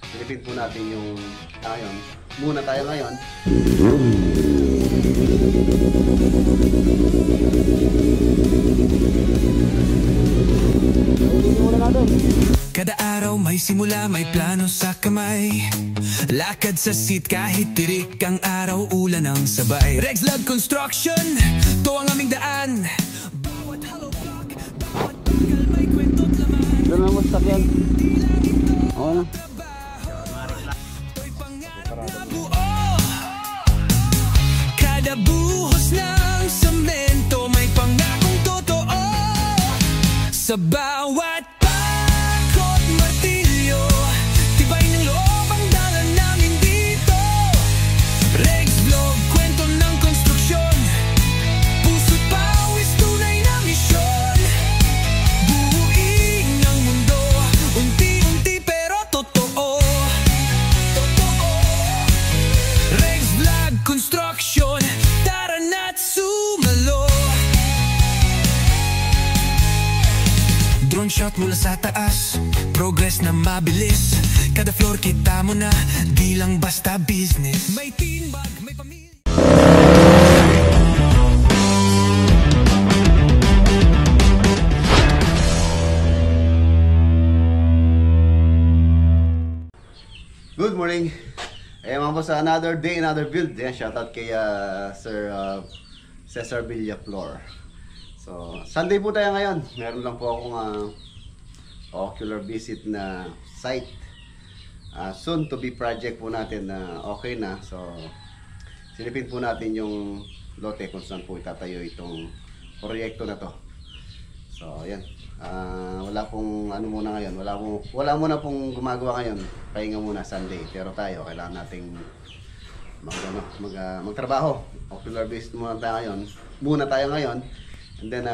Silipin po natin yung ayon. Muna tayo ngayon. Kada araw may simula, may plano sa kamay. Lakad sa seat kahit tirik ang araw, ulan ang sabay. Rexlab Construction, to ang aming daan. Bawat hollow block, bawat tagal may kwento't laman. Doon na mo sakyan. Oo na. To'y pangarap na buo. Kada buhos ng semento may pangakong totoo. Sa bawat pakot martilyo, tibay ng loob ang dala namin dito. Rexlab, kwento ng konstruksyon, puso't pawis, tunay na misyon. Buuin ang mundo, unti-unti pero totoo. Rexlab Construction, tara na't sumalo. Drone shot mula sa taas, progress na mabilis. Kada floor kita mo na, di lang basta business. May team bag, may pamilya. Good morning. Ayan mga boss, another day, another build. Ayan, shoutout kay Sir Cesar Villaflor. So, Sunday po tayo ngayon. Meron lang po akong ocular visit na site. Soon to be project po natin na okay na. So, silipin po natin yung lote kung saan po itatayo itong proyekto na to. So, ayan. Wala pong ano muna ngayon. Wala muna pong gumagawa ngayon. Pahinga muna Sunday. Pero tayo, kailangan nating magtrabaho. Ocular based muna tayo ngayon. And then,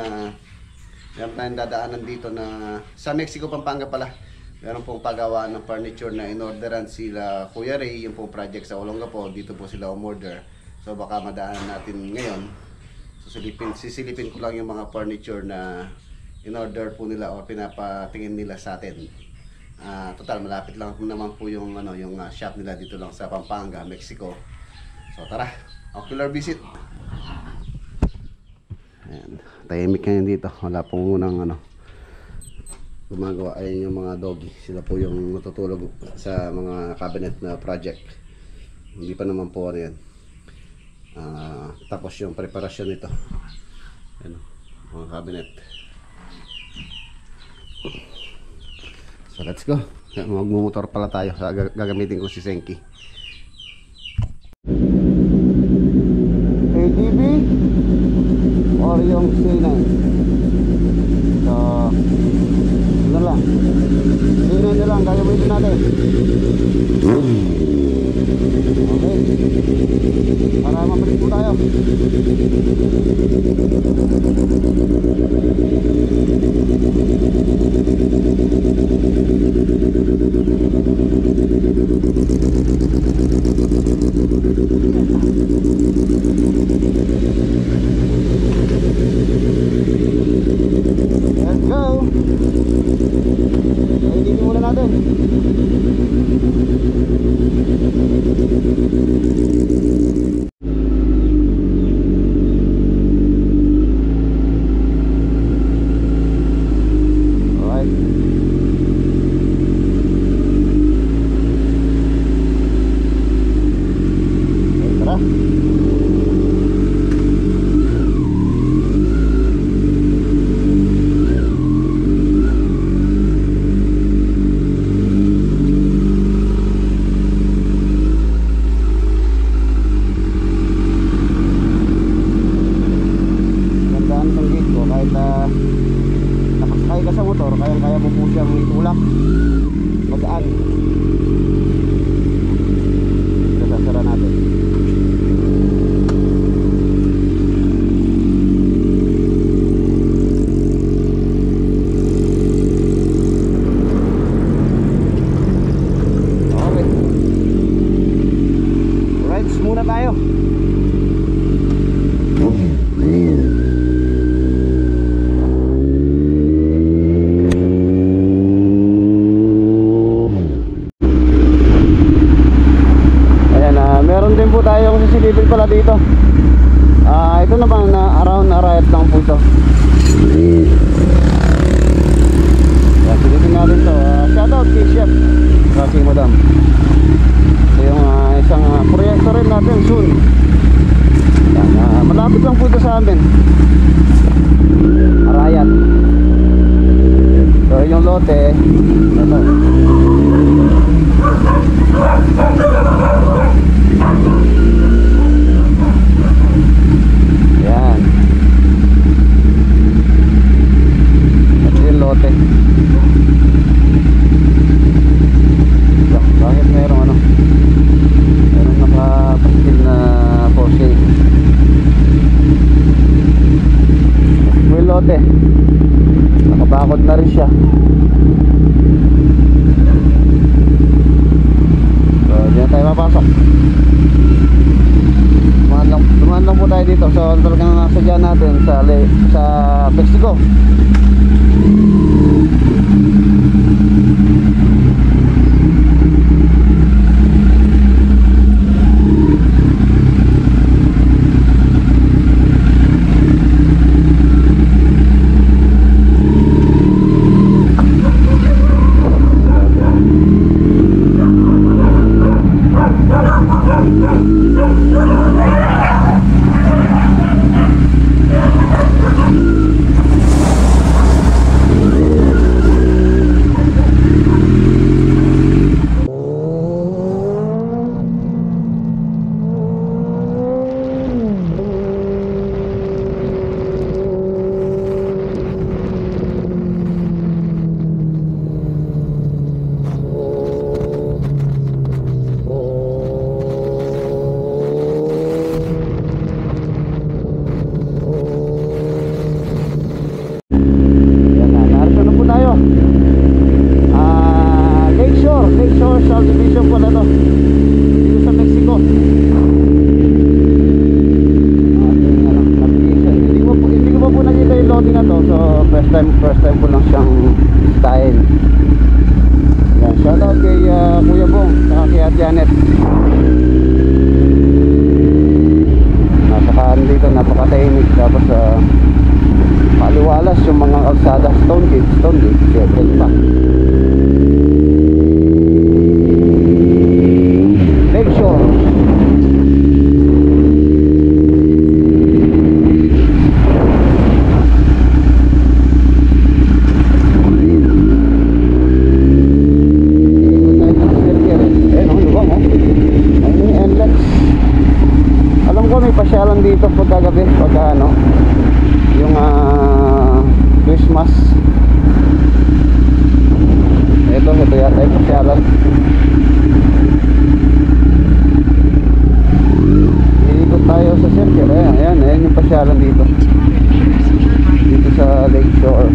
meron tayong dadaanan dito na sa Mexico, Pampanga pala. Meron pong pagawaan ng furniture na inorderan sila Kuya Ray, yung pong project sa Olongapo. Dito po sila umorder. So baka madaanan natin ngayon. So sisilipin ko lang yung mga furniture na inorder po nila o pinapatingin nila sa atin. Total, malapit lang naman po yung, yung shop nila dito lang sa Pampanga, Mexico. So tara, ocular visit. Ayan, tahimik ngayon dito. Wala pong unang gumagawa. Ayun yung mga doggy. Sila po yung natutulog sa mga cabinet na project. Hindi pa naman po yan. Tapos yung preparasyon nito. Ayan, mga cabinet. So let's go. Magmumotor pala tayo. Gagamitin ko si Senki. ATV or yung C9. So ano lang, C9 na lang gagamitin natin. Okay, para mabalik po tayo. Let's go. Ay, muna natin. tayong sisilipin pala dito. Ito naman na around Arayat lang po ito. Yan, silipin natin to. Shoutout kay Chef Rocky Madam. Ito yung isang proyekto rin natin soon. Yan, malapit lang po ito sa amin, Arayat. So yung lote ito. Yan. Ito yung lote. Bakit merong merong nakapaskil na Porsche. Ito yung lote. Nakabakod na rin siya. So diyan tayo mapasok. Dumaan lang po tayo dito. So talagang nasadya natin sa Mexico. Lakeshore subdivision po na to dito sa Mexico. Hindi ko pa po nakita yung loading na to. So first time po lang siyang style. Yan, shoutout kay Kuya Bong saka kay Janet. Napakaan dito, napakatahimik. Tapos maliwalas yung mga kalsada. Stone Gate siyempre pa. Lakeshore. Alam ko may pasyalan dito pagkagabi, pagka yung Christmas. Ito yata yung pasyalan. Iikot tayo sa circle. Ayan yung pasyalan dito sa Lakeshore.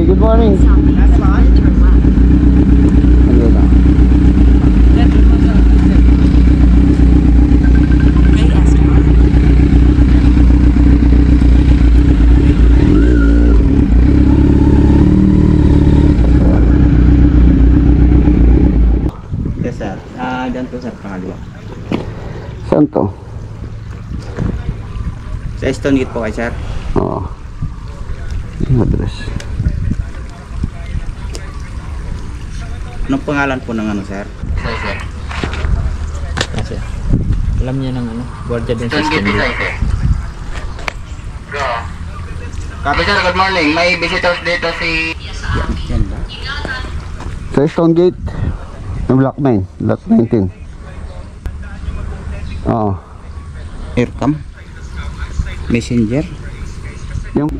Good morning. Stone Gate po kay sir. Oo. Yung address. Anong pangalan po ng ano sir? Kasi alam niya ng ano, guardia din sa Stone Gate. Copy sir, good morning. May visitors dito si... Yan ba? Sa Stone Gate, yung Block 9, Lot 19. Oo. Aircam? Messenger? Yung...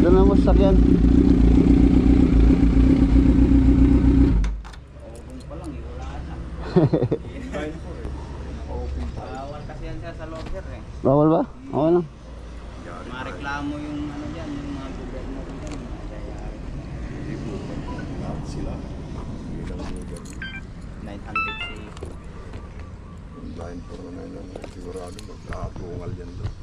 Doon na mo sasakyan. Bawal kasi yan sir sa loob sir eh. Bawal ba? Oo lang. Mareklamo yung ano dyan, yung mga gobyerno dyan. Sila. 900 si... Line po na yun. Sigurado magkakapungal yan doon.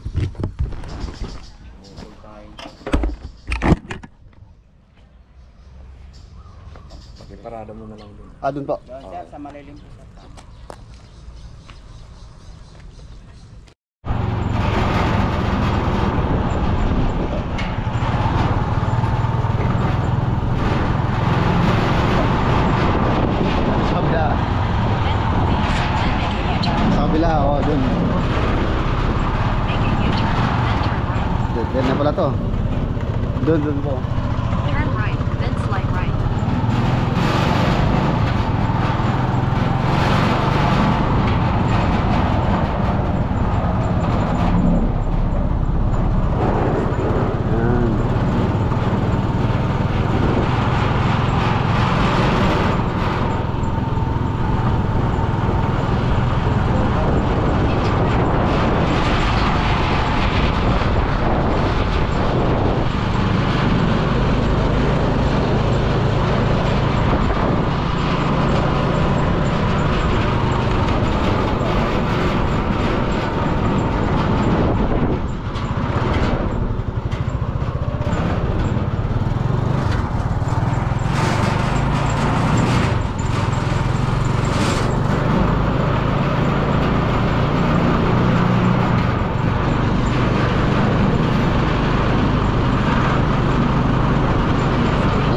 Pakiparada mo na lang doon. Ah, doon po. Doon sir, sa malilim po sir. Kabila. Kabila, oo, doon. Doon na pala to. Doon po. Turn right, then slight right.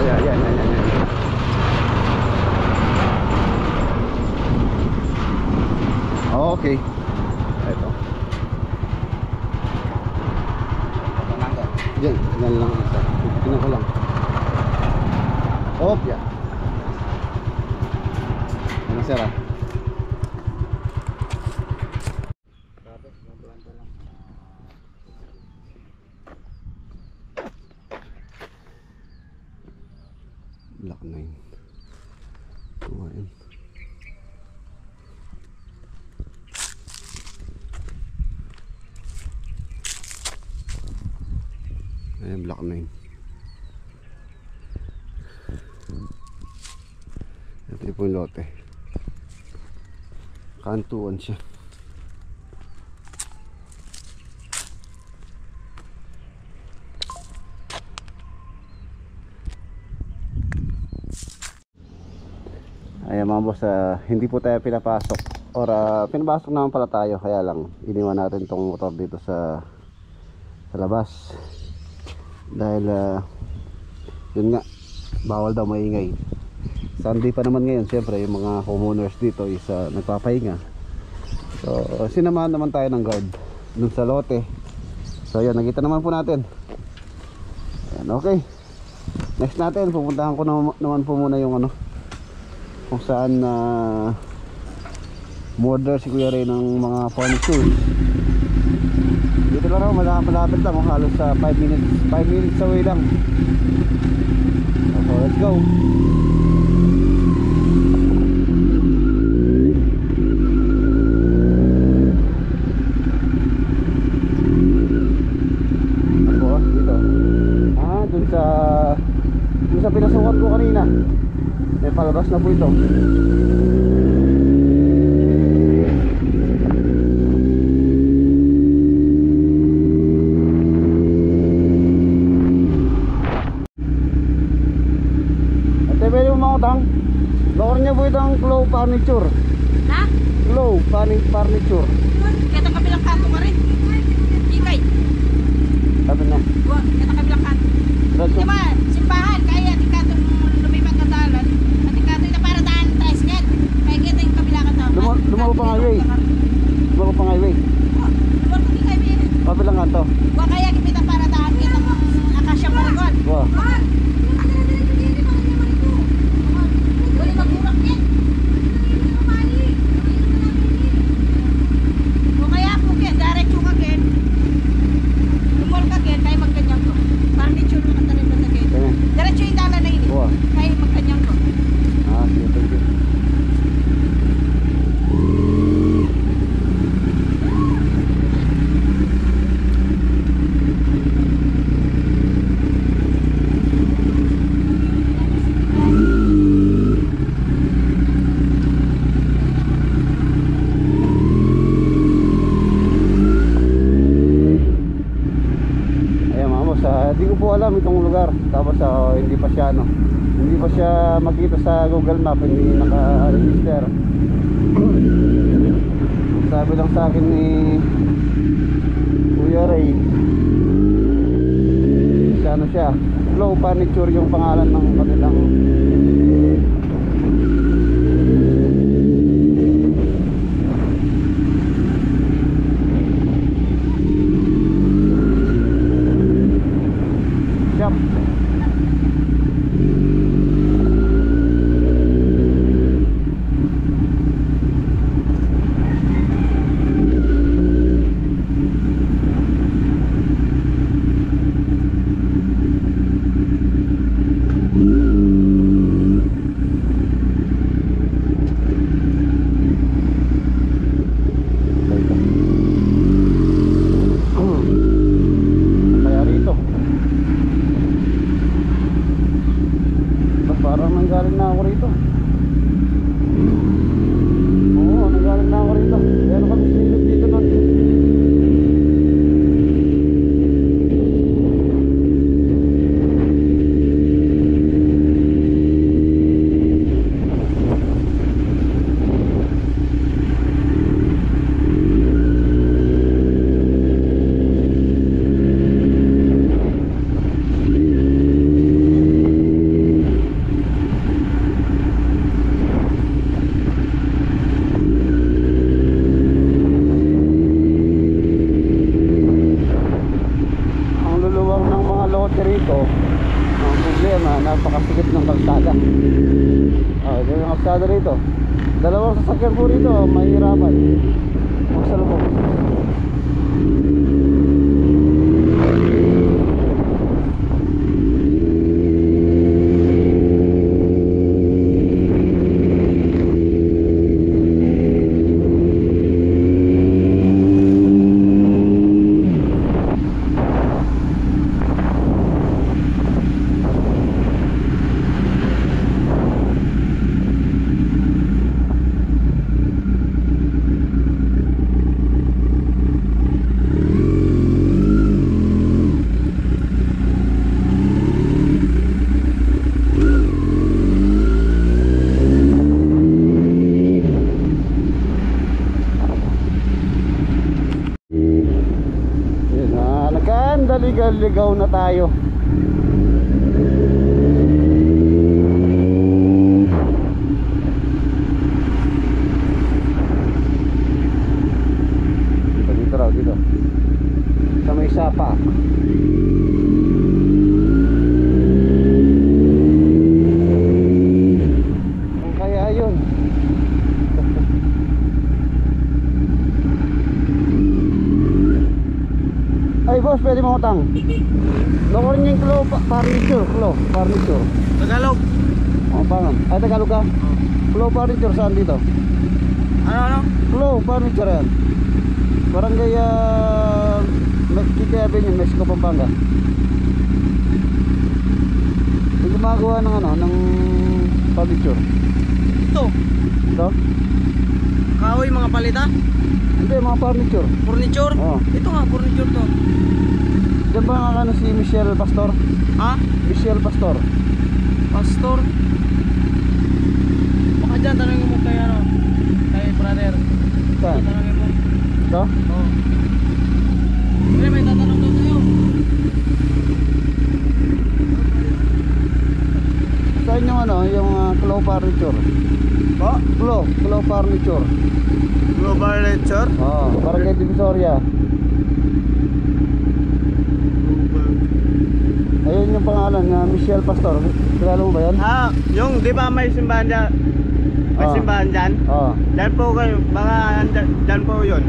Yan. Ayan. Okay. Ito. Yan lang isa. Tingnan ko lang. Opya. Ano sir ah? Block 9. Kumain. Ayan, Block 9. Ito po yung lote. Kantuan siya. Ayan mga boss, hindi po tayo pinapasok or pinapasok naman pala tayo, kaya lang iniwan natin tong motor dito sa labas dahil yun nga, bawal daw maingay. Sunday pa naman ngayon, syempre yung mga homeowners dito is nagpapahinga, so sinamahan naman tayo ng guard dun sa lote. So yan, nakita naman po natin. Ayan, okay, next natin pupuntahan ko naman po muna yung ano, kung saan order si Kuya Ray ng mga furniture. Dito lang ako, malapit lang, halos 5 minutes away lang. So let's go. Ako dito. Dun sa pinasukan ko kanina. May palabas na po ito. Ate, pwede mo mangutang? Bakor niya po itong Clow Furniture. Ha? Clow. Furniture. Kita kabilang kanto ka rin. Ikay. Sabi na. Kita kabilang kanto. Diretso. Diba, simbahan, kaya di ka itong lumipat ka dalan. At di ka ito na para daan, tricycle. Kaya kita yung kabila ka tao. Lumawa pang highway. Lumawa pang highway. Lumawa pang highway. Kabilang kanto. Kaya kita para daan, kita mo akasya marigon. Wow. Wala magurang yan. O kaya po ken, diretso ka ken. Lumol ka ken, kaya magkanyang ko. Parang di chulo ka tanin na ken. Kaya. Diretso yung dala na ini. Wow. Kaya magkanyang ko. Sige, thank you. Hindi ko po alam itong lugar. Tapos hindi pa siya hindi pa siya makita sa Google Map, hindi naka-register. Sabi lang sa akin ni Kuya Ray, siya Flow Furniture yung pangalan ng kanilang shop. Kaya rito parang nanggaling na ako rito. Oo, nanggaling na ako rito. Pero kami sinilip dito nun. Rito ang problema, napakasikip ng kalsada. Ito yung kalsada rito. Dalawang sasakyan po rito, mahirapan magsalubong. Ligaw na tayo. Dito raw, dito sa may sapa. Kaya yun. Ay boss, pwede mo utang. Lokorin niya yung furniture. Tagalog. Pangan. Ay, Tagalog ka? Flow Furniture, saan dito? Ano? Flow Furniture yan. Barangay Kiki Avenue, Mexico, Pampanga. Yung gumagawa ng ng furniture. Ito. Kahoy mga palita. Hindi, mga furniture. Furniture. Oo. Ito nga, furniture to. Diyan ba nga si Michelle Pastor? Ha? Michelle Pastor. Pastor. Baka dyan, tanongin mo kay kay brother. Saan? Ito? Oo. May tatanong daw sa'yo. Saan yung ano, yung Claw Furniture? Po? Claw Furniture. Global Lecture? Oo, Barangay Divisoria. Ayun yung pangalan na Michelle Pastor. Kilala mo ba yan? Ah, yung di ba may simbahan dyan? May Ah. simbahan dyan? Oo. Dyan po kayo, baka dyan po yun.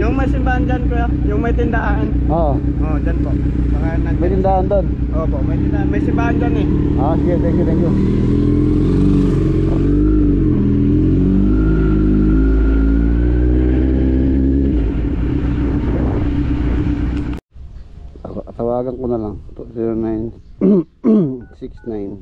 Yung may simbahan dyan kuya, yung may tindahan. Oo. Oh, dyan po. Baka nandyan. May tindahan doon. Opo, may tindahan. May simbahan dyan eh. Ah, sige, thank you, thank you. Tawagan ko na lang 0969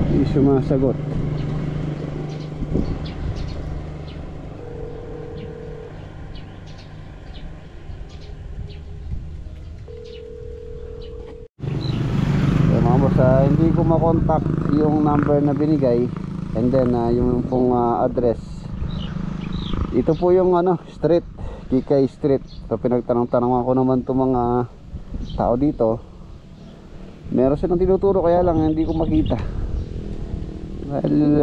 Hindi sumasagot. Mga boss, hindi ko makontak yung number na binigay, and then yung pong address. Ito po yung street, Kikay Street. So pinagtanong-tanong ko naman itong mga tao dito. Meron silang tinuturo, kaya lang hindi ko makita. Dahil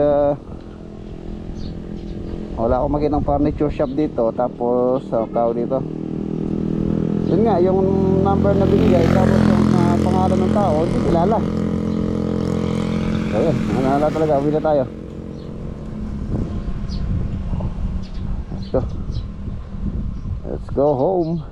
wala akong makita ng furniture shop dito. Tapos tao dito, yun nga, yung number na binigay, tapos yung pangalan ng tao, hindi kilala. So yun, nalala talaga, uwi na tayo. Let's go home.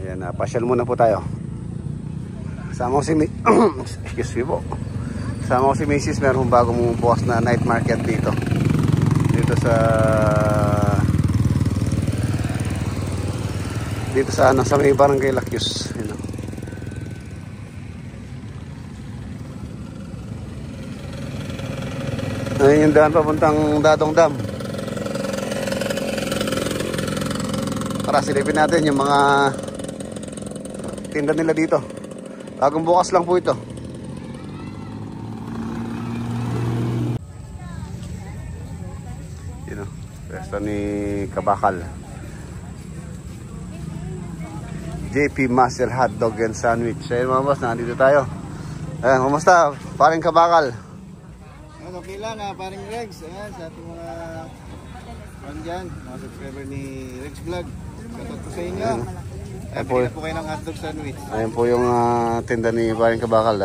Ayan, pasyal muna po tayo. Kasama ko si excuse me po. Kasama ko si Mrs. Meron bagong bukas na night market dito. Dito sa sa may barangay Lakyus. Ayan. Ayun yung daan papuntang Dadong Dam. Para silipin natin yung mga tinda nila dito. Bagong bukas lang po ito. Sa ni Kabakal. JP Muscle Hotdog and Sandwich. Ayun mga boss, nandito tayo. Ayan, kumusta? Paring Kabakal. Okay lang paring Regs. Ayan, sa ating mga dyan, mga subscriber ni Regs Vlog. Katot ko sa inyo. Ayan po, Po kayo ng hotdog sandwich. ayan po yung tinda ni paring Kabakal.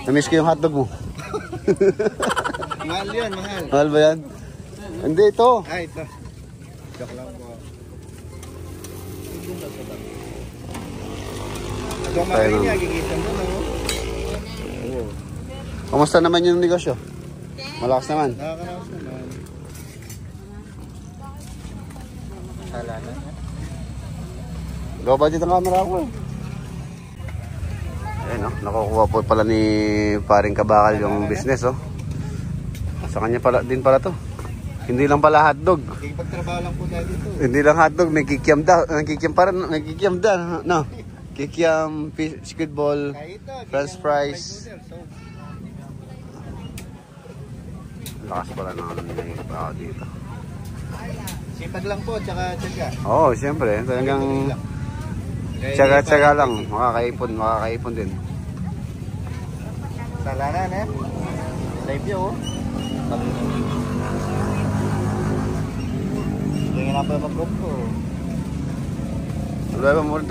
Na-miss ko yung hotdog mo. Mahal yun, mahal. Mahal ba yan? Hindi, ito. Ay, ito. Joke lang po. Ito ang makain niya, gigisan mo na mo. Kumusta naman yung negosyo? Malakas naman. Nakakaraos naman. Sala na. Low budget ang camera ko eh. Ayun oh, nakukuha po pala ni paring Kabakal yung business oh. Sa kanya pala din pala to. Hindi lang pala hotdog. Pagtrabaho lang po tayo dito. Hindi lang hotdog, may kikiam da, kikiam da, no. Kikiam, squid ball, french fries. Lakas pala ng ano nila tao dito. Sipag lang po, tsaka tsaga. Oo, siyempre, talagang tsaga-tsaga lang, makakaipon din. Salanan eh. Live yun oh. Tingin na pa mag-group ko. Wala ba mo rin